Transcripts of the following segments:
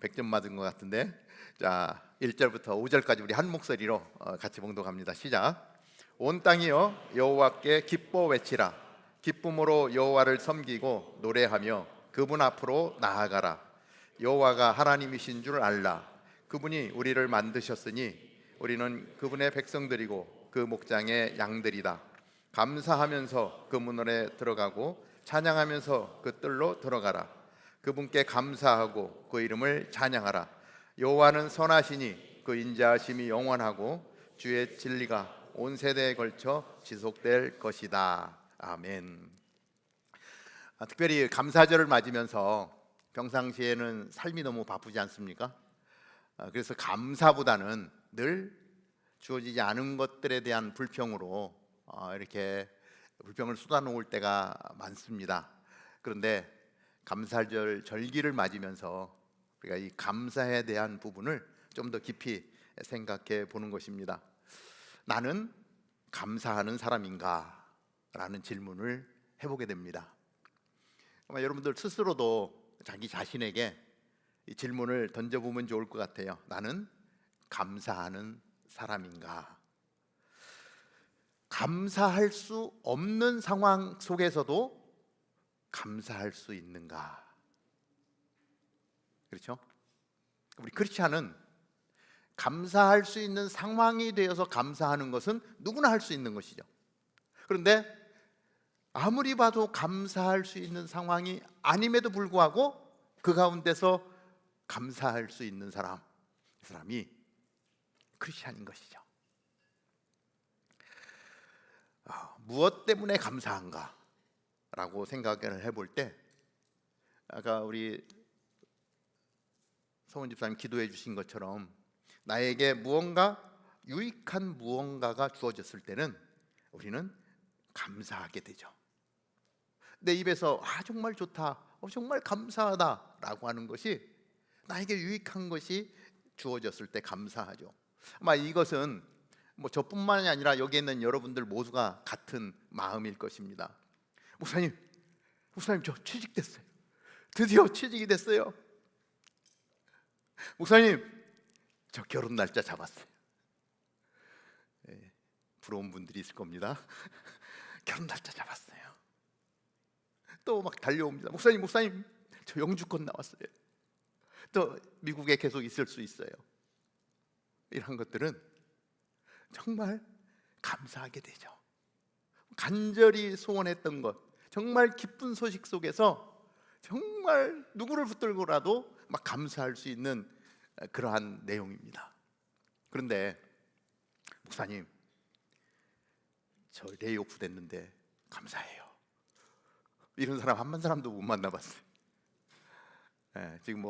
100점 맞은 것 같은데. 자, 1절부터 5절까지 우리 한 목소리로 같이 봉독합니다. 시작. 온 땅이여 여호와께 기뻐 외치라. 기쁨으로 여호와를 섬기고 노래하며 그분 앞으로 나아가라. 여호와가 하나님이신 줄 알라. 그분이 우리를 만드셨으니 우리는 그분의 백성들이고 그 목장의 양들이다. 감사하면서 그 문에 들어가고 찬양하면서 그 뜰로 들어가라. 그분께 감사하고 그 이름을 찬양하라. 여호와는 선하시니 그 인자하심이 영원하고 주의 진리가 온 세대에 걸쳐 지속될 것이다. 아멘. 특별히 감사절을 맞으면서 평상시에는 삶이 너무 바쁘지 않습니까? 그래서 감사보다는 늘 주어지지 않은 것들에 대한 불평으로 이렇게 불평을 쏟아놓을 때가 많습니다. 그런데 감사절 절기를 맞으면서 우리가 이 감사에 대한 부분을 좀 더 깊이 생각해 보는 것입니다. 나는 감사하는 사람인가? 라는 질문을 해보게 됩니다. 아마 여러분들 스스로도 자기 자신에게 이 질문을 던져보면 좋을 것 같아요. 나는 감사하는 사람인가? 감사할 수 없는 상황 속에서도 감사할 수 있는가? 그렇죠? 우리 크리스찬은 감사할 수 있는 상황이 되어서 감사하는 것은 누구나 할 수 있는 것이죠. 그런데 아무리 봐도 감사할 수 있는 상황이 아님에도 불구하고 그 가운데서 감사할 수 있는 사람, 그 사람이 크리스찬인 것이죠. 무엇 때문에 감사한가? 라고 생각을 해볼 때, 아까 우리 서원 집사님 기도해 주신 것처럼 나에게 무언가 유익한 무언가가 주어졌을 때는 우리는 감사하게 되죠. 내 입에서 정말 좋다, 정말 감사하다 라고 하는 것이 나에게 유익한 것이 주어졌을 때 감사하죠. 아마 이것은 저뿐만이 아니라 여기 있는 여러분들 모두가 같은 마음일 것입니다. 목사님 저 취직됐어요. 드디어 취직이 됐어요. 목사님 저 결혼 날짜 잡았어요. 부러운 분들이 있을 겁니다. 결혼 날짜 잡았어요. 또 막 달려옵니다. 목사님 저 영주권 나왔어요. 또 미국에 계속 있을 수 있어요. 이런 것들은 정말 감사하게 되죠. 간절히 소원했던 것, 정말 기쁜 소식 속에서 정말 누구를 붙들고라도 막 감사할 수 있는 그러한 내용입니다. 그런데 목사님 저 레이오프 됐는데 감사해요. 이런 사람 한 사람도 못 만나봤어요. 지금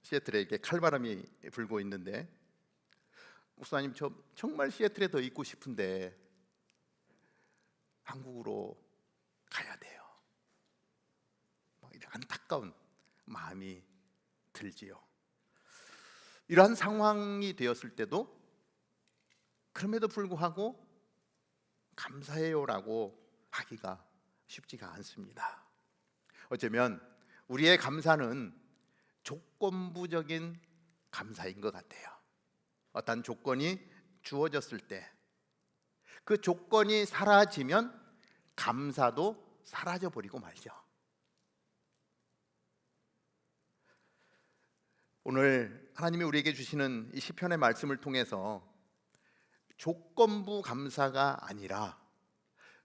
시애틀에 이렇게 칼바람이 불고 있는데 목사님 저 정말 시애틀에 더 있고 싶은데 한국으로 가야 돼요. 이런 안타까운 마음이 들지요. 이러한 상황이 되었을 때도 그럼에도 불구하고 감사해요라고 하기가 쉽지가 않습니다. 어쩌면 우리의 감사는 조건부적인 감사인 것 같아요. 어떤 조건이 주어졌을 때 그 조건이 사라지면 감사도 사라져 버리고 말죠. 오늘 하나님이 우리에게 주시는 이 시편의 말씀을 통해서 조건부 감사가 아니라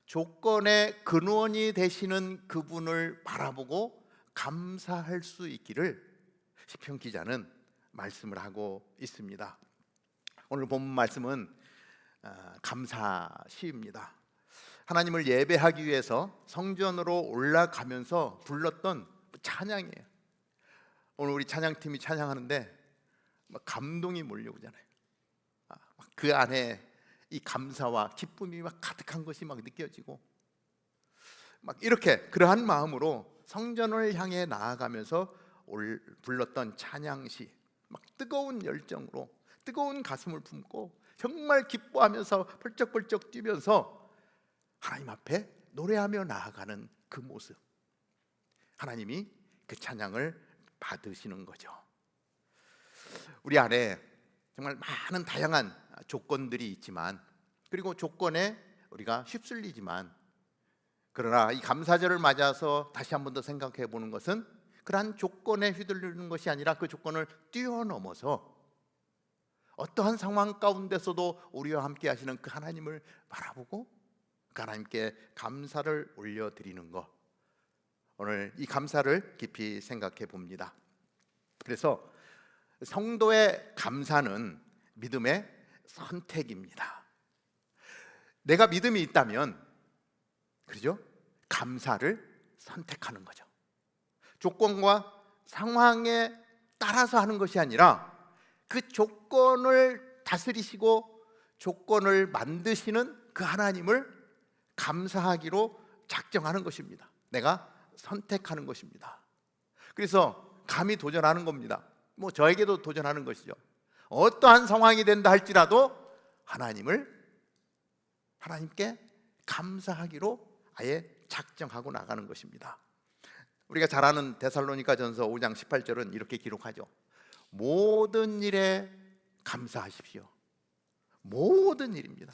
조건의 근원이 되시는 그분을 바라보고 감사할 수 있기를 시편 기자는 말씀을 하고 있습니다. 오늘 본 말씀은 감사 시입니다. 하나님을 예배하기 위해서 성전으로 올라가면서 불렀던 찬양이에요. 오늘 우리 찬양팀이 찬양하는데 막 감동이 몰려오잖아요. 그 안에 이 감사와 기쁨이 막 가득한 것이 막 느껴지고 막 이렇게 그러한 마음으로 성전을 향해 나아가면서 불렀던 찬양시, 막 뜨거운 열정으로 뜨거운 가슴을 품고 정말 기뻐하면서 펄쩍펄쩍 뛰면서 하나님 앞에 노래하며 나아가는 그 모습, 하나님이 그 찬양을 받으시는 거죠. 우리 안에 정말 많은 다양한 조건들이 있지만, 그리고 조건에 우리가 휩쓸리지만, 그러나 이 감사절을 맞아서 다시 한 번 더 생각해 보는 것은 그러한 조건에 휘둘리는 것이 아니라 그 조건을 뛰어넘어서 어떠한 상황 가운데서도 우리와 함께 하시는 그 하나님을 바라보고 그 하나님께 감사를 올려드리는 것, 오늘 이 감사를 깊이 생각해 봅니다. 그래서 성도의 감사는 믿음의 선택입니다. 내가 믿음이 있다면, 그렇죠? 감사를 선택하는 거죠. 조건과 상황에 따라서 하는 것이 아니라 그 조건을 다스리시고 조건을 만드시는 그 하나님을 감사하기로 작정하는 것입니다. 내가 선택하는 것입니다. 그래서 감히 도전하는 겁니다. 저에게도 도전하는 것이죠. 어떠한 상황이 된다 할지라도 하나님께 감사하기로 아예 작정하고 나가는 것입니다. 우리가 잘 아는 데살로니가전서 5장 18절은 이렇게 기록하죠. 모든 일에 감사하십시오. 모든 일입니다.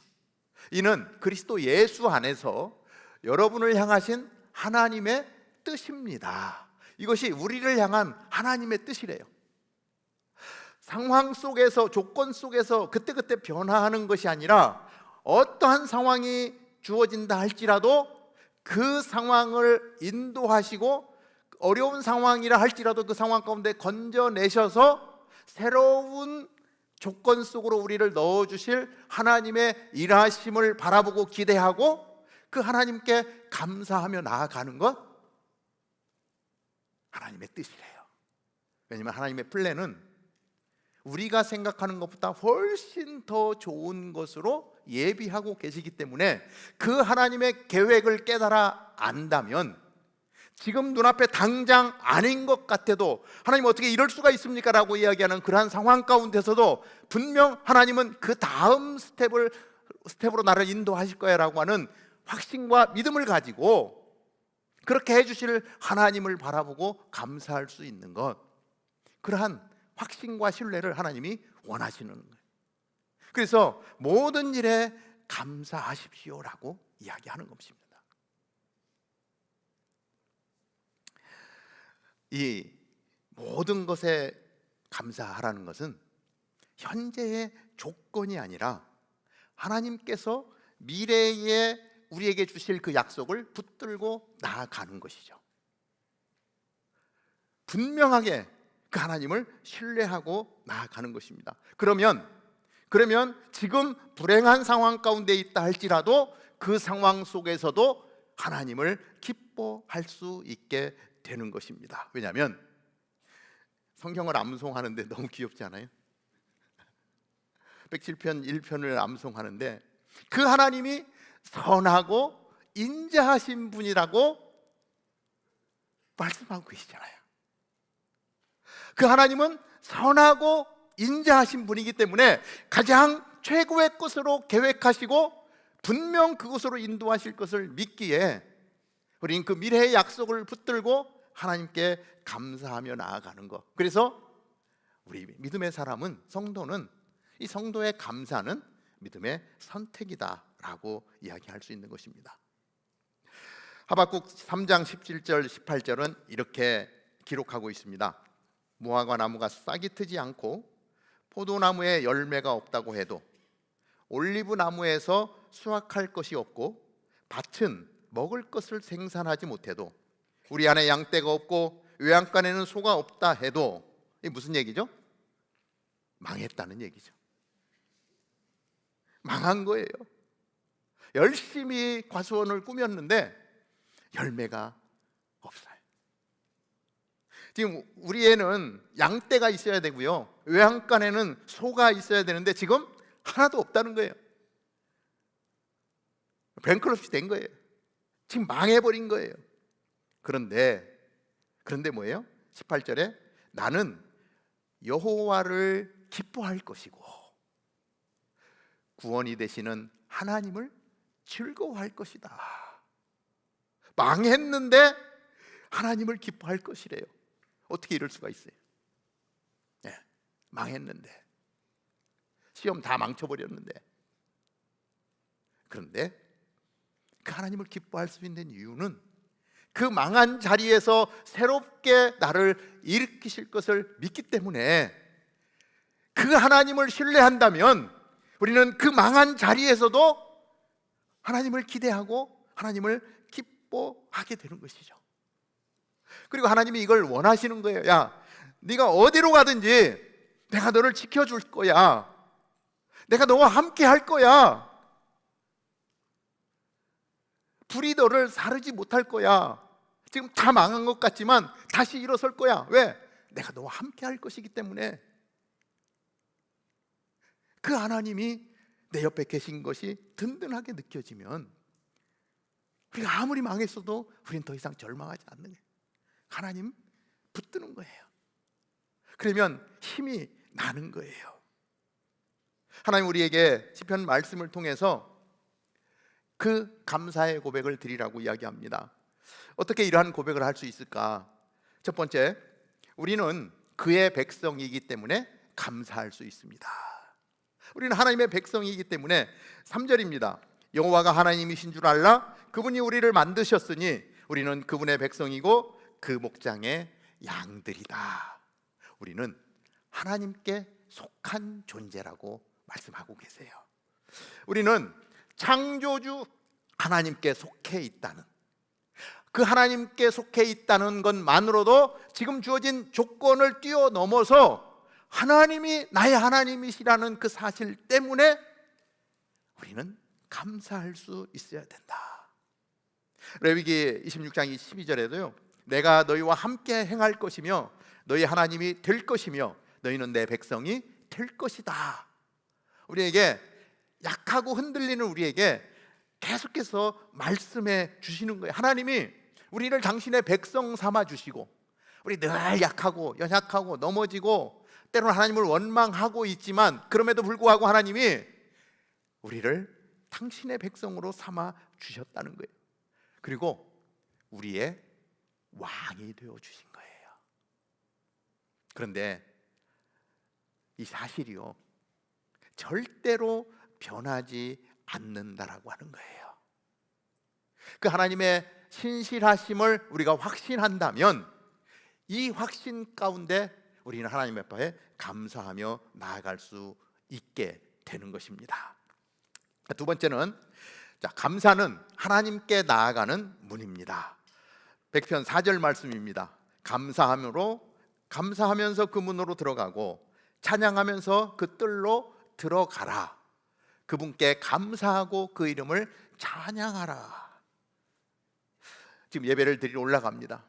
이는 그리스도 예수 안에서 여러분을 향하신 하나님의 뜻입니다. 이것이 우리를 향한 하나님의 뜻이래요. 상황 속에서, 조건 속에서 그때그때 변화하는 것이 아니라 어떠한 상황이 주어진다 할지라도 그 상황을 인도하시고, 어려운 상황이라 할지라도 그 상황 가운데 건져내셔서 새로운 조건 속으로 우리를 넣어주실 하나님의 일하심을 바라보고 기대하고 그 하나님께 감사하며 나아가는 것, 하나님의 뜻이래요. 왜냐하면 하나님의 플랜은 우리가 생각하는 것보다 훨씬 더 좋은 것으로 예비하고 계시기 때문에 그 하나님의 계획을 깨달아 안다면, 지금 눈앞에 당장 아닌 것 같아도 하나님 어떻게 이럴 수가 있습니까? 라고 이야기하는 그러한 상황 가운데서도 분명 하나님은 그 다음 스텝으로 나를 인도하실 거야 라고 하는 확신과 믿음을 가지고 그렇게 해주실 하나님을 바라보고 감사할 수 있는 것, 그러한 확신과 신뢰를 하나님이 원하시는 거예요. 그래서 모든 일에 감사하십시오라고 이야기하는 것입니다. 이 모든 것에 감사하라는 것은 현재의 조건이 아니라 하나님께서 미래에 우리에게 주실 그 약속을 붙들고 나아가는 것이죠. 분명하게 그 하나님을 신뢰하고 나아가는 것입니다. 그러면 지금 불행한 상황 가운데 있다 할지라도 그 상황 속에서도 하나님을 기뻐할 수 있게 되는 것입니다. 왜냐하면 성경을 암송하는데 너무 귀엽지 않아요? 107편 1편을 암송하는데 그 하나님이 선하고 인자하신 분이라고 말씀하고 계시잖아요. 그 하나님은 선하고 인자하신 분이기 때문에 가장 최고의 것으로 계획하시고 분명 그것으로 인도하실 것을 믿기에 우리는 그 미래의 약속을 붙들고 하나님께 감사하며 나아가는 것. 그래서 우리 믿음의 사람은, 성도는, 이 성도의 감사는 믿음의 선택이다라고 이야기할 수 있는 것입니다. 하박국 3장 17절 18절은 이렇게 기록하고 있습니다. 무화과 나무가 싹이 트지 않고 포도나무에 열매가 없다고 해도 올리브 나무에서 수확할 것이 없고 밭은 먹을 것을 생산하지 못해도 우리 안에 양떼가 없고 외양간에는 소가 없다 해도, 이게 무슨 얘기죠? 망했다는 얘기죠. 망한 거예요. 열심히 과수원을 꾸몄는데 열매가 없어요. 지금 우리에는 양떼가 있어야 되고요, 외양간에는 소가 있어야 되는데 지금 하나도 없다는 거예요. 뱅크러프시 된 거예요. 지금 망해버린 거예요. 그런데 뭐예요? 18절에 나는 여호와를 기뻐할 것이고 구원이 되시는 하나님을 즐거워할 것이다. 망했는데 하나님을 기뻐할 것이래요. 어떻게 이럴 수가 있어요? 네. 망했는데, 시험 다 망쳐버렸는데, 그런데 그 하나님을 기뻐할 수 있는 이유는 그 망한 자리에서 새롭게 나를 일으키실 것을 믿기 때문에, 그 하나님을 신뢰한다면 우리는 그 망한 자리에서도 하나님을 기대하고 하나님을 기뻐하게 되는 것이죠. 그리고 하나님이 이걸 원하시는 거예요. 야, 네가 어디로 가든지 내가 너를 지켜줄 거야. 내가 너와 함께 할 거야. 불이 너를 사르지 못할 거야. 지금 다 망한 것 같지만 다시 일어설 거야. 왜? 내가 너와 함께 할 것이기 때문에. 그 하나님이 내 옆에 계신 것이 든든하게 느껴지면 우리가 아무리 망했어도 우리는 더 이상 절망하지 않는 거예요. 하나님 붙드는 거예요. 그러면 힘이 나는 거예요. 하나님 우리에게 시편 말씀을 통해서 그 감사의 고백을 드리라고 이야기합니다. 어떻게 이러한 고백을 할 수 있을까? 첫 번째, 우리는 그의 백성이기 때문에 감사할 수 있습니다. 우리는 하나님의 백성이기 때문에 3절입니다. 여호와가 하나님이신 줄 알라. 그분이 우리를 만드셨으니 우리는 그분의 백성이고 그 목장의 양들이다. 우리는 하나님께 속한 존재라고 말씀하고 계세요. 우리는 창조주 하나님께 속해 있다는, 그 하나님께 속해 있다는 것만으로도 지금 주어진 조건을 뛰어넘어서 하나님이 나의 하나님이시라는 그 사실 때문에 우리는 감사할 수 있어야 된다. 레위기 26장 12절에도요, 내가 너희와 함께 행할 것이며 너희 하나님이 될 것이며 너희는 내 백성이 될 것이다. 우리에게, 약하고 흔들리는 우리에게 계속해서 말씀해 주시는 거예요. 하나님이 우리를 당신의 백성 삼아 주시고, 우리 늘 약하고 연약하고 넘어지고 때로는 하나님을 원망하고 있지만 그럼에도 불구하고 하나님이 우리를 당신의 백성으로 삼아 주셨다는 거예요. 그리고 우리의 왕이 되어 주신 거예요. 그런데 이 사실이요, 절대로 변하지 않는다라고 하는 거예요. 그 하나님의 신실하심을 우리가 확신한다면 이 확신 가운데 우리는 하나님 앞에 감사하며 나아갈 수 있게 되는 것입니다. 두 번째는, 감사는 하나님께 나아가는 문입니다. 100편 4절 말씀입니다. 감사하면서 그 문으로 들어가고 찬양하면서 그 뜰로 들어가라. 그분께 감사하고 그 이름을 찬양하라. 지금 예배를 드리러 올라갑니다.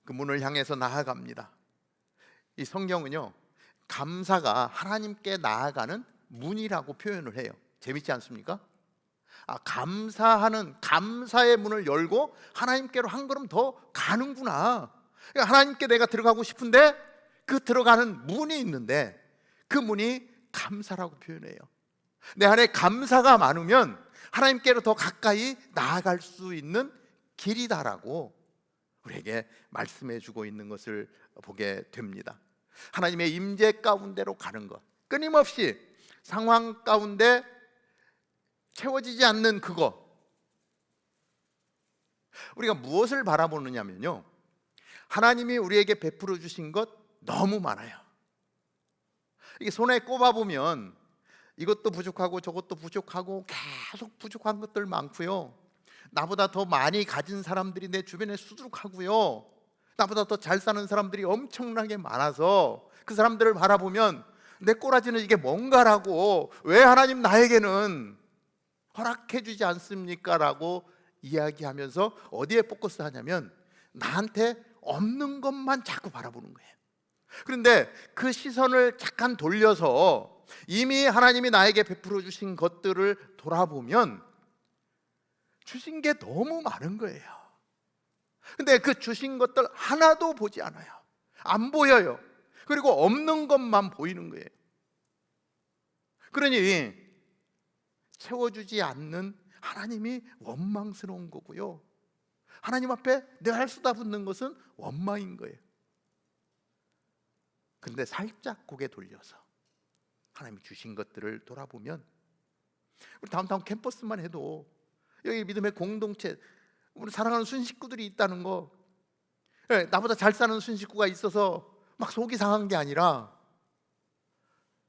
그 문을 향해서 나아갑니다. 이 성경은요, 감사가 하나님께 나아가는 문이라고 표현을 해요. 재밌지 않습니까? 감사하는, 감사의 문을 열고 하나님께로 한 걸음 더 가는구나. 그러니까 하나님께 내가 들어가고 싶은데 그 들어가는 문이 있는데 그 문이 감사라고 표현해요. 내 안에 감사가 많으면 하나님께로 더 가까이 나아갈 수 있는 길이다라고 우리에게 말씀해 주고 있는 것을 보게 됩니다. 하나님의 임재 가운데로 가는 것, 끊임없이 상황 가운데 채워지지 않는 그거, 우리가 무엇을 바라보느냐면요, 하나님이 우리에게 베풀어 주신 것 너무 많아요. 이게 손에 꼽아보면 이것도 부족하고 저것도 부족하고 계속 부족한 것들 많고요, 나보다 더 많이 가진 사람들이 내 주변에 수두룩하고요, 나보다 더 잘 사는 사람들이 엄청나게 많아서 그 사람들을 바라보면 내 꼬라지는 이게 뭔가라고, 왜 하나님 나에게는 허락해 주지 않습니까? 라고 이야기하면서 어디에 포커스 하냐면 나한테 없는 것만 자꾸 바라보는 거예요. 그런데 그 시선을 잠깐 돌려서 이미 하나님이 나에게 베풀어 주신 것들을 돌아보면 주신 게 너무 많은 거예요. 근데 그 주신 것들 하나도 보지 않아요. 안 보여요. 그리고 없는 것만 보이는 거예요. 그러니 채워주지 않는 하나님이 원망스러운 거고요, 하나님 앞에 늘 쏟아붓는 것은 원망인 거예요. 근데 살짝 고개 돌려서 하나님이 주신 것들을 돌아보면, 우리 다운타운 캠퍼스만 해도 여기 믿음의 공동체, 우리 사랑하는 순식구들이 있다는 거, 나보다 잘 사는 순식구가 있어서 막 속이 상한 게 아니라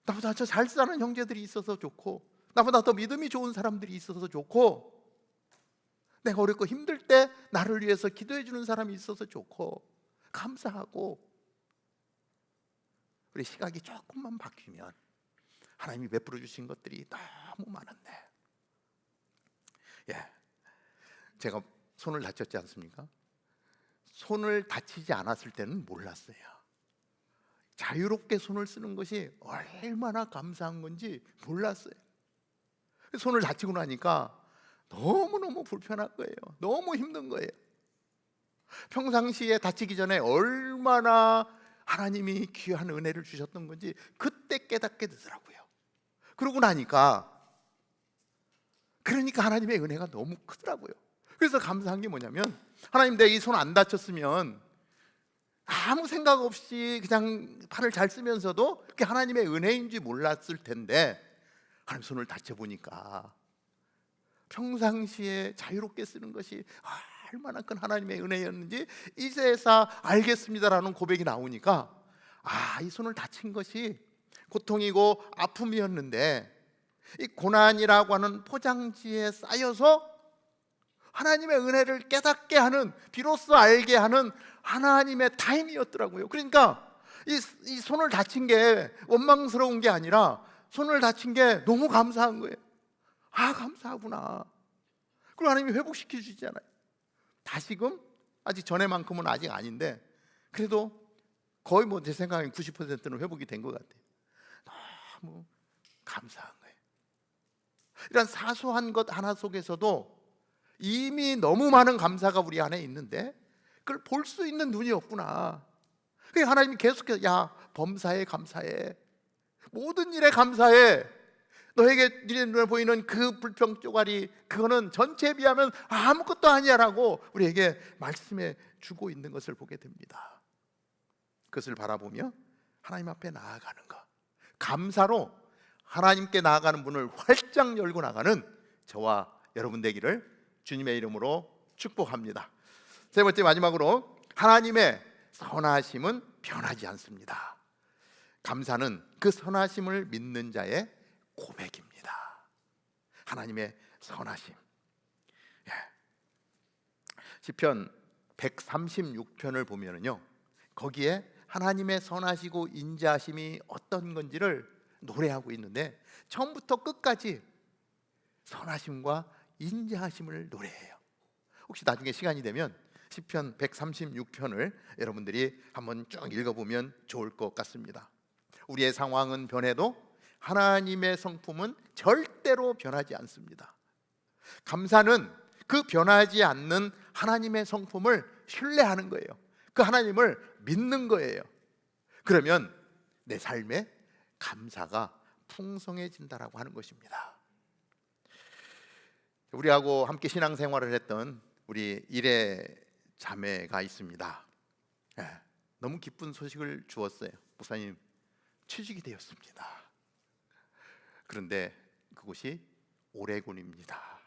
나보다 더 잘 사는 형제들이 있어서 좋고, 나보다 더 믿음이 좋은 사람들이 있어서 좋고, 내가 어렵고 힘들 때 나를 위해서 기도해 주는 사람이 있어서 좋고, 감사하고, 우리 시각이 조금만 바뀌면 하나님이 베풀어 주신 것들이 너무 많은데, 제가 손을 다쳤지 않습니까? 손을 다치지 않았을 때는 몰랐어요. 자유롭게 손을 쓰는 것이 얼마나 감사한 건지 몰랐어요. 손을 다치고 나니까 너무너무 불편한 거예요. 너무 힘든 거예요. 평상시에 다치기 전에 얼마나 하나님이 귀한 은혜를 주셨던 건지 그때 깨닫게 되더라고요. 그러고 나니까, 그러니까 하나님의 은혜가 너무 크더라고요. 그래서 감사한 게 뭐냐면, 하나님, 내 이 손 안 다쳤으면 아무 생각 없이 그냥 팔을 잘 쓰면서도 그게 하나님의 은혜인지 몰랐을 텐데, 하나님 손을 다쳐보니까 평상시에 자유롭게 쓰는 것이 얼마나 큰 하나님의 은혜였는지 이제서 알겠습니다라는 고백이 나오니까, 이 손을 다친 것이 고통이고 아픔이었는데, 이 고난이라고 하는 포장지에 쌓여서 하나님의 은혜를 깨닫게 하는, 비로소 알게 하는 하나님의 타임이었더라고요. 그러니까 이 손을 다친 게 원망스러운 게 아니라 손을 다친 게 너무 감사한 거예요. 감사하구나. 그리고 하나님이 회복시켜 주시잖아요. 다시금 아직 전에만큼은 아직 아닌데, 그래도 거의 제 생각엔 90%는 회복이 된 것 같아요. 너무 감사한 거예요. 이런 사소한 것 하나 속에서도 이미 너무 많은 감사가 우리 안에 있는데 그걸 볼 수 있는 눈이 없구나. 그러니까 하나님이 계속해서 범사에 감사해, 모든 일에 감사해, 너에게 네 눈에 보이는 그 불평 쪼가리, 그거는 전체에 비하면 아무것도 아니야라고 우리에게 말씀해 주고 있는 것을 보게 됩니다. 그것을 바라보며 하나님 앞에 나아가는 것, 감사로 하나님께 나아가는 문을 활짝 열고 나가는 저와 여러분 되기를 주님의 이름으로 축복합니다. 세 번째, 마지막으로, 하나님의 선하심은 변하지 않습니다. 감사는 그 선하심을 믿는 자의 고백입니다. 하나님의 선하심. 시편 136편을 보면은요, 거기에 하나님의 선하시고 인자하심이 어떤 건지를 노래하고 있는데, 처음부터 끝까지 선하심과 인자하심을 노래해요. 혹시 나중에 시간이 되면 시편 136편을 여러분들이 한번 쭉 읽어보면 좋을 것 같습니다. 우리의 상황은 변해도 하나님의 성품은 절대로 변하지 않습니다. 감사는 그 변하지 않는 하나님의 성품을 신뢰하는 거예요. 그 하나님을 믿는 거예요. 그러면 내 삶에 감사가 풍성해진다라고 하는 것입니다. 우리하고 함께 신앙생활을 했던 우리 일의 자매가 있습니다. 너무 기쁜 소식을 주었어요. 목사님, 취직이 되었습니다. 그런데 그곳이 오레곤입니다.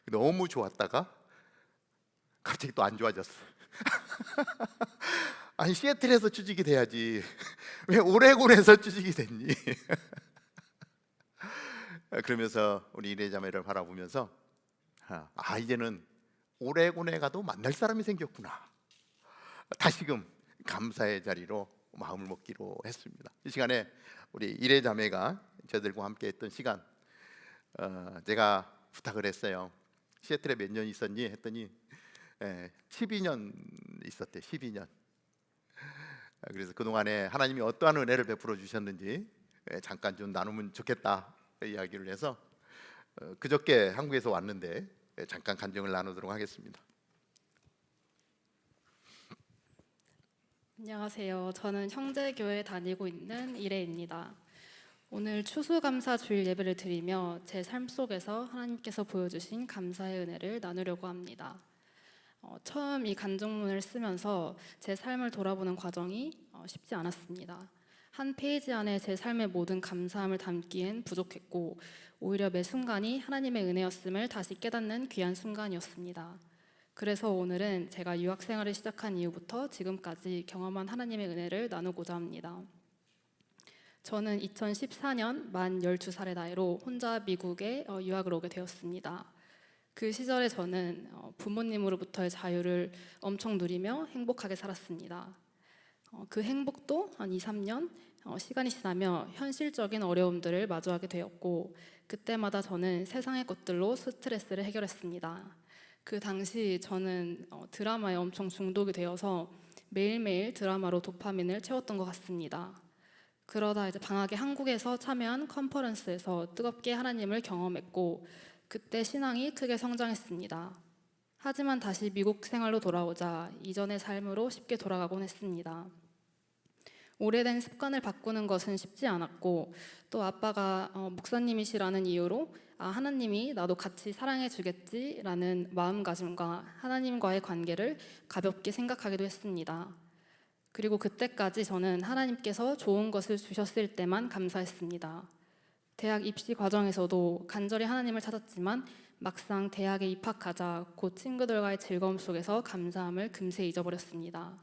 너무 좋았다가 갑자기 또 안 좋아졌어요. 아니, 시애틀에서 취직이 돼야지 왜 오레곤에서 취직이 됐니? 그러면서 우리 일의자매를 바라보면서 이제는 오레곤에 가도 만날 사람이 생겼구나. 다시금 감사의 자리로 마음을 먹기로 했습니다. 이 시간에 우리 일의자매가 저들과 함께 했던 시간, 제가 부탁을 했어요. 시애틀에 몇 년 있었니? 했더니 12년 있었대. 12년. 그래서 그동안에 하나님이 어떠한 은혜를 베풀어 주셨는지 잠깐 좀 나누면 좋겠다 이야기를 해서 그저께 한국에서 왔는데 잠깐 간증을 나누도록 하겠습니다. 안녕하세요. 저는 형제교회 다니고 있는 이래입니다. 오늘 추수감사 주일 예배를 드리며 제 삶 속에서 하나님께서 보여주신 감사의 은혜를 나누려고 합니다. 처음 이 간증문을 쓰면서 제 삶을 돌아보는 과정이 쉽지 않았습니다. 한 페이지 안에 제 삶의 모든 감사함을 담기엔 부족했고 오히려 매 순간이 하나님의 은혜였음을 다시 깨닫는 귀한 순간이었습니다. 그래서 오늘은 제가 유학 생활을 시작한 이후부터 지금까지 경험한 하나님의 은혜를 나누고자 합니다. 저는 2014년 만 12살의 나이로 혼자 미국에 유학을 오게 되었습니다. 그 시절에 저는 부모님으로부터의 자유를 엄청 누리며 행복하게 살았습니다. 그 행복도 한 2, 3년 시간이 지나며 현실적인 어려움들을 마주하게 되었고 그때마다 저는 세상의 것들로 스트레스를 해결했습니다. 그 당시 저는 드라마에 엄청 중독이 되어서 매일매일 드라마로 도파민을 채웠던 것 같습니다. 그러다 이제 방학에 한국에서 참여한 컨퍼런스에서 뜨겁게 하나님을 경험했고 그때 신앙이 크게 성장했습니다. 하지만 다시 미국 생활로 돌아오자 이전의 삶으로 쉽게 돌아가곤 했습니다. 오래된 습관을 바꾸는 것은 쉽지 않았고 또 아빠가 목사님이시라는 이유로 하나님이 나도 같이 사랑해 주겠지라는 마음가짐과 하나님과의 관계를 가볍게 생각하기도 했습니다. 그리고 그때까지 저는 하나님께서 좋은 것을 주셨을 때만 감사했습니다. 대학 입시 과정에서도 간절히 하나님을 찾았지만 막상 대학에 입학하자 곧 친구들과의 즐거움 속에서 감사함을 금세 잊어버렸습니다.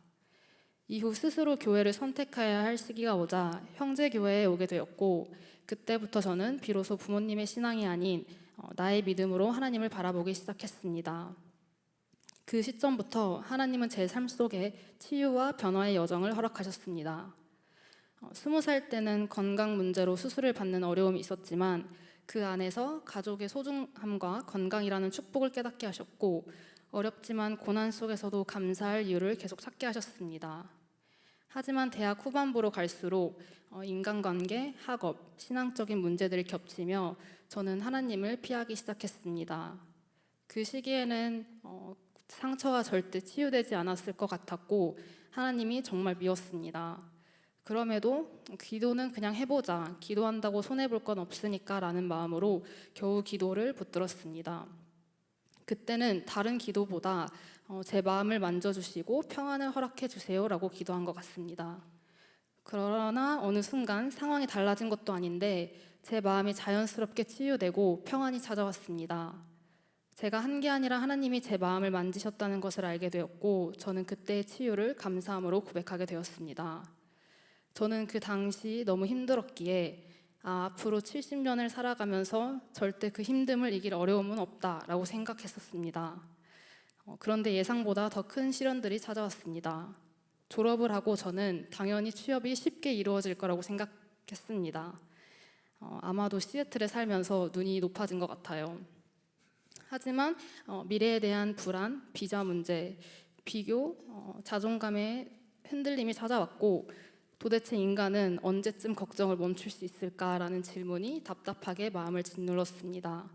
이후 스스로 교회를 선택해야 할 시기가 오자 형제교회에 오게 되었고 그때부터 저는 비로소 부모님의 신앙이 아닌 나의 믿음으로 하나님을 바라보기 시작했습니다. 그 시점부터 하나님은 제 삶 속에 치유와 변화의 여정을 허락하셨습니다. 20살 때는 건강 문제로 수술을 받는 어려움이 있었지만 그 안에서 가족의 소중함과 건강이라는 축복을 깨닫게 하셨고 어렵지만 고난 속에서도 감사할 이유를 계속 찾게 하셨습니다. 하지만 대학 후반부로 갈수록 인간관계, 학업, 신앙적인 문제들이 겹치며 저는 하나님을 피하기 시작했습니다. 그 시기에는 상처가 절대 치유되지 않았을 것 같았고 하나님이 정말 미웠습니다. 그럼에도 기도는 그냥 해보자, 기도한다고 손해볼 건 없으니까 라는 마음으로 겨우 기도를 붙들었습니다. 그때는 다른 기도보다 제 마음을 만져주시고 평안을 허락해 주세요 라고 기도한 것 같습니다. 그러나 어느 순간 상황이 달라진 것도 아닌데 제 마음이 자연스럽게 치유되고 평안이 찾아왔습니다. 제가 한 게 아니라 하나님이 제 마음을 만지셨다는 것을 알게 되었고 저는 그때의 치유를 감사함으로 고백하게 되었습니다. 저는 그 당시 너무 힘들었기에 앞으로 70년을 살아가면서 절대 그 힘듦을 이길 어려움은 없다라고 생각했었습니다. 그런데 예상보다 더 큰 시련들이 찾아왔습니다. 졸업을 하고 저는 당연히 취업이 쉽게 이루어질 거라고 생각했습니다. 아마도 시애틀에 살면서 눈이 높아진 것 같아요. 하지만 미래에 대한 불안, 비자 문제, 비교, 자존감의 흔들림이 찾아왔고 도대체 인간은 언제쯤 걱정을 멈출 수 있을까라는 질문이 답답하게 마음을 짓눌렀습니다.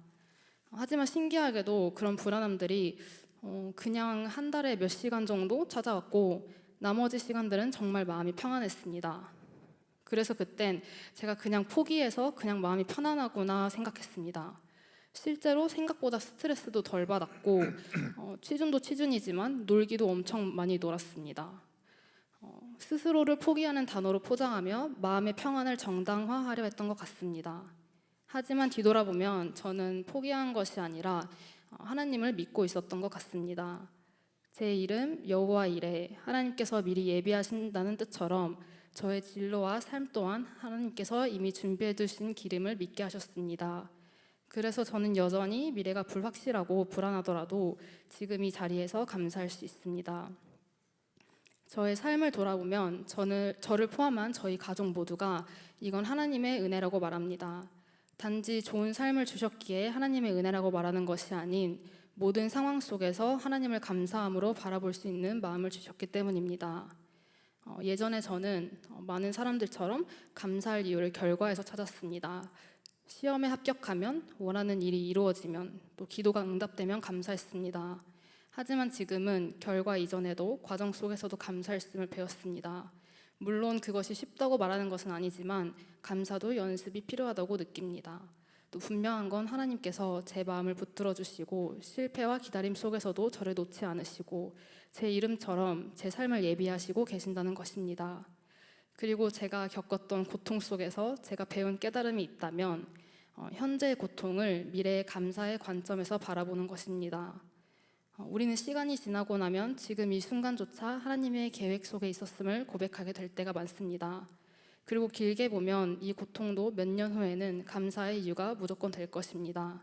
하지만 신기하게도 그런 불안함들이 그냥 한 달에 몇 시간 정도 찾아왔고 나머지 시간들은 정말 마음이 평안했습니다. 그래서 그땐 제가 그냥 포기해서 그냥 마음이 편안하구나 생각했습니다. 실제로 생각보다 스트레스도 덜 받았고 취준도 취준이지만 놀기도 엄청 많이 놀았습니다. 스스로를 포기하는 단어로 포장하며 마음의 평안을 정당화하려 했던 것 같습니다. 하지만 뒤돌아보면 저는 포기한 것이 아니라 하나님을 믿고 있었던 것 같습니다. 제 이름 여호와 이레, 하나님께서 미리 예비하신다는 뜻처럼 저의 진로와 삶 또한 하나님께서 이미 준비해 두신 기름을 믿게 하셨습니다. 그래서 저는 여전히 미래가 불확실하고 불안하더라도 지금 이 자리에서 감사할 수 있습니다. 저의 삶을 돌아보면 저를 포함한 저희 가족 모두가 이건 하나님의 은혜라고 말합니다. 단지 좋은 삶을 주셨기에 하나님의 은혜라고 말하는 것이 아닌 모든 상황 속에서 하나님을 감사함으로 바라볼 수 있는 마음을 주셨기 때문입니다. 예전에 저는 많은 사람들처럼 감사할 이유를 결과에서 찾았습니다. 시험에 합격하면, 원하는 일이 이루어지면, 또 기도가 응답되면 감사했습니다. 하지만 지금은 결과 이전에도 과정 속에서도 감사했음을 배웠습니다. 물론 그것이 쉽다고 말하는 것은 아니지만 감사도 연습이 필요하다고 느낍니다. 또 분명한 건 하나님께서 제 마음을 붙들어 주시고 실패와 기다림 속에서도 저를 놓지 않으시고 제 이름처럼 제 삶을 예비하시고 계신다는 것입니다. 그리고 제가 겪었던 고통 속에서 제가 배운 깨달음이 있다면 현재의 고통을 미래의 감사의 관점에서 바라보는 것입니다. 우리는 시간이 지나고 나면 지금 이 순간조차 하나님의 계획 속에 있었음을 고백하게 될 때가 많습니다. 그리고 길게 보면 이 고통도 몇 년 후에는 감사의 이유가 무조건 될 것입니다.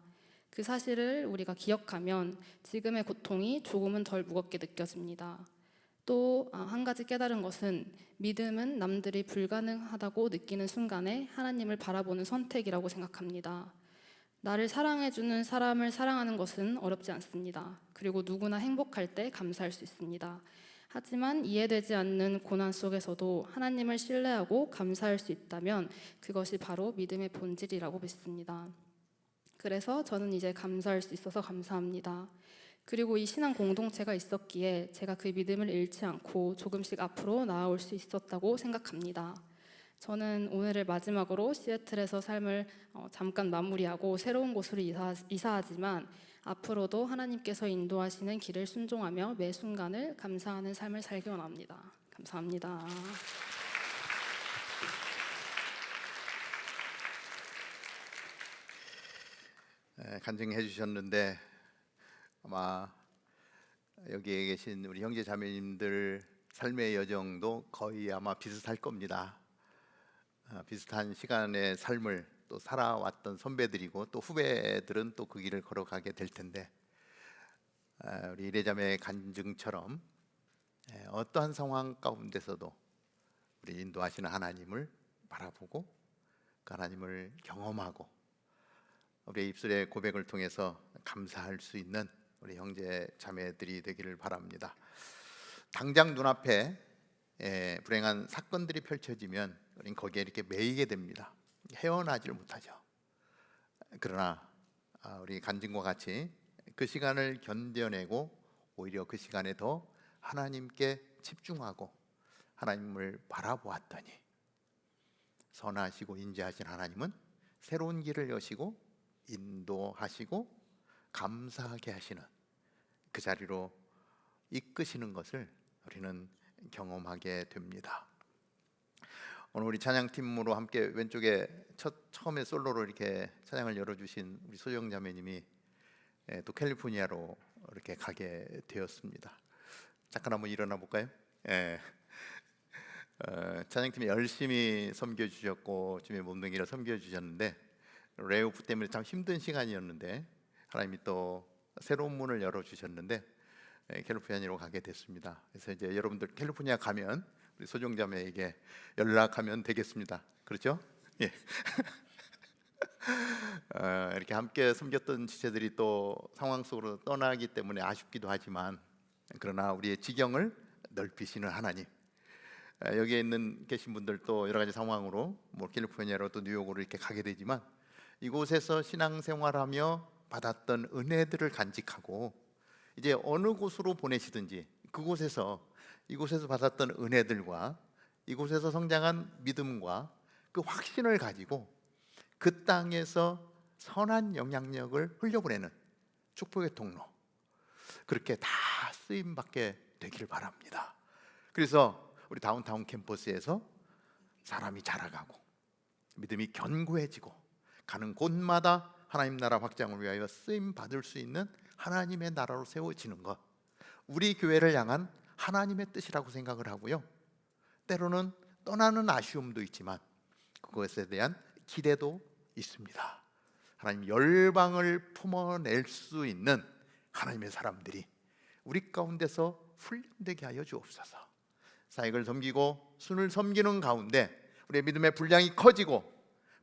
그 사실을 우리가 기억하면 지금의 고통이 조금은 덜 무겁게 느껴집니다. 또 한 가지 깨달은 것은 믿음은 남들이 불가능하다고 느끼는 순간에 하나님을 바라보는 선택이라고 생각합니다. 나를 사랑해주는 사람을 사랑하는 것은 어렵지 않습니다. 그리고 누구나 행복할 때 감사할 수 있습니다. 하지만 이해되지 않는 고난 속에서도 하나님을 신뢰하고 감사할 수 있다면 그것이 바로 믿음의 본질이라고 믿습니다. 그래서 저는 이제 감사할 수 있어서 감사합니다. 그리고 이 신앙 공동체가 있었기에 제가 그 믿음을 잃지 않고 조금씩 앞으로 나아올 수 있었다고 생각합니다. 저는 오늘을 마지막으로 시애틀에서 삶을 잠깐 마무리하고 새로운 곳으로 이사하지만 앞으로도 하나님께서 인도하시는 길을 순종하며 매 순간을 감사하는 삶을 살기 원합니다. 감사합니다. 간증해 주셨는데 아마 여기에 계신 우리 형제 자매님들 삶의 여정도 거의 아마 비슷할 겁니다. 비슷한 시간의 삶을 또 살아왔던 선배들이고 또 후배들은 또 그 길을 걸어가게 될 텐데 우리 이래자매의 간증처럼 어떠한 상황 가운데서도 우리 인도하시는 하나님을 바라보고 그 하나님을 경험하고 우리의 입술의 고백을 통해서 감사할 수 있는 우리 형제 자매들이 되기를 바랍니다. 당장 눈앞에 불행한 사건들이 펼쳐지면 우리는 거기에 이렇게 매이게 됩니다. 헤어나지를 못하죠. 그러나 우리 간증과 같이 그 시간을 견뎌내고 오히려 그 시간에 더 하나님께 집중하고 하나님을 바라보았더니 선하시고 인자하신 하나님은 새로운 길을 여시고 인도하시고 감사하게 하시는 그 자리로 이끄시는 것을 우리는 경험하게 됩니다. 오늘 우리 찬양팀으로 함께 왼쪽에 처음에 솔로로 이렇게 찬양을 열어주신 우리 소정 자매님이 또 캘리포니아로 이렇게 가게 되었습니다. 잠깐 한번 일어나 볼까요? 찬양팀이 열심히 섬겨주셨고 주님의 몸뚱이를 섬겨주셨는데 레이오프 때문에 참 힘든 시간이었는데 하나님이 또 새로운 문을 열어주셨는데 캘리포니아로 가게 됐습니다. 그래서 이제 여러분들 캘리포니아 가면 우리 소정자매에게 연락하면 되겠습니다. 그렇죠? 예. 이렇게 함께 섬겼던 지체들이 또 상황 속으로 떠나기 때문에 아쉽기도 하지만 그러나 우리의 지경을 넓히시는 하나님, 여기에 계신 분들 또 여러 가지 상황으로 뭐 캘리포니아로 또 뉴욕으로 이렇게 가게 되지만 이곳에서 신앙생활하며 받았던 은혜들을 간직하고 이제 어느 곳으로 보내시든지 이곳에서 받았던 은혜들과 이곳에서 성장한 믿음과 그 확신을 가지고 그 땅에서 선한 영향력을 흘려보내는 축복의 통로, 그렇게 다 쓰임받게 되기를 바랍니다. 그래서 우리 다운타운 캠퍼스에서 사람이 자라가고 믿음이 견고해지고 가는 곳마다 하나님 나라 확장을 위하여 쓰임받을 수 있는 하나님의 나라로 세워지는 것, 우리 교회를 향한 하나님의 뜻이라고 생각을 하고요. 때로는 떠나는 아쉬움도 있지만 그것에 대한 기대도 있습니다. 하나님 열방을 품어낼 수 있는 하나님의 사람들이 우리 가운데서 훈련되게 하여 주옵소서. 사역을 섬기고 순을 섬기는 가운데 우리의 믿음의 분량이 커지고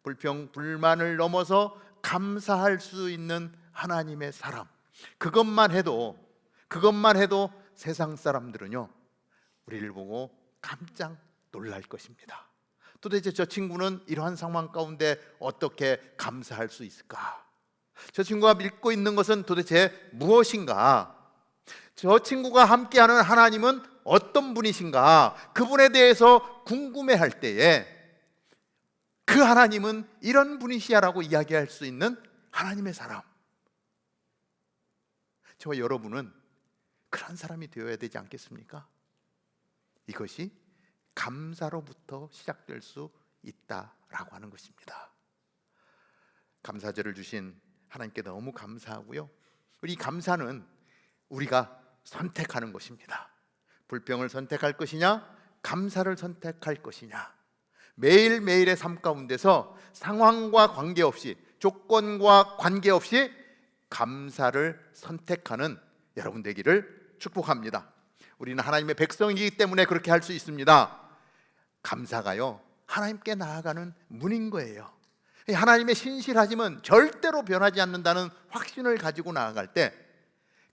불평, 불만을 넘어서 감사할 수 있는 하나님의 사람, 그것만 해도 세상 사람들은요 우리를 보고 깜짝 놀랄 것입니다. 도대체 저 친구는 이러한 상황 가운데 어떻게 감사할 수 있을까? 저 친구가 믿고 있는 것은 도대체 무엇인가? 저 친구가 함께하는 하나님은 어떤 분이신가? 그분에 대해서 궁금해할 때에 그 하나님은 이런 분이시야라고 이야기할 수 있는 하나님의 사람. 저와 여러분은 그런 사람이 되어야 되지 않겠습니까? 이것이 감사로부터 시작될 수 있다라고 하는 것입니다. 감사절을 주신 하나님께 너무 감사하고요. 우리 감사는 우리가 선택하는 것입니다. 불평을 선택할 것이냐, 감사를 선택할 것이냐. 매일매일의 삶 가운데서 상황과 관계없이, 조건과 관계없이 감사를 선택하는 여러분 되기를 축복합니다. 우리는 하나님의 백성이기 때문에 그렇게 할 수 있습니다. 감사가요, 하나님께 나아가는 문인 거예요. 하나님의 신실하심은 절대로 변하지 않는다는 확신을 가지고 나아갈 때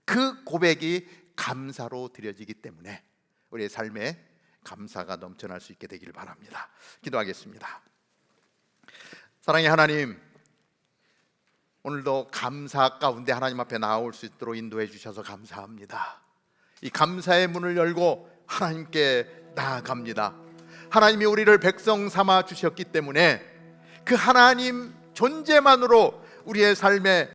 그 고백이 감사로 드려지기 때문에 우리의 삶에 감사가 넘쳐날 수 있게 되기를 바랍니다. 기도하겠습니다. 사랑의 하나님, 오늘도 감사 가운데 하나님 앞에 나올 수 있도록 인도해 주셔서 감사합니다. 이 감사의 문을 열고 하나님께 나아갑니다. 하나님이 우리를 백성 삼아 주셨기 때문에 그 하나님 존재만으로 우리의 삶에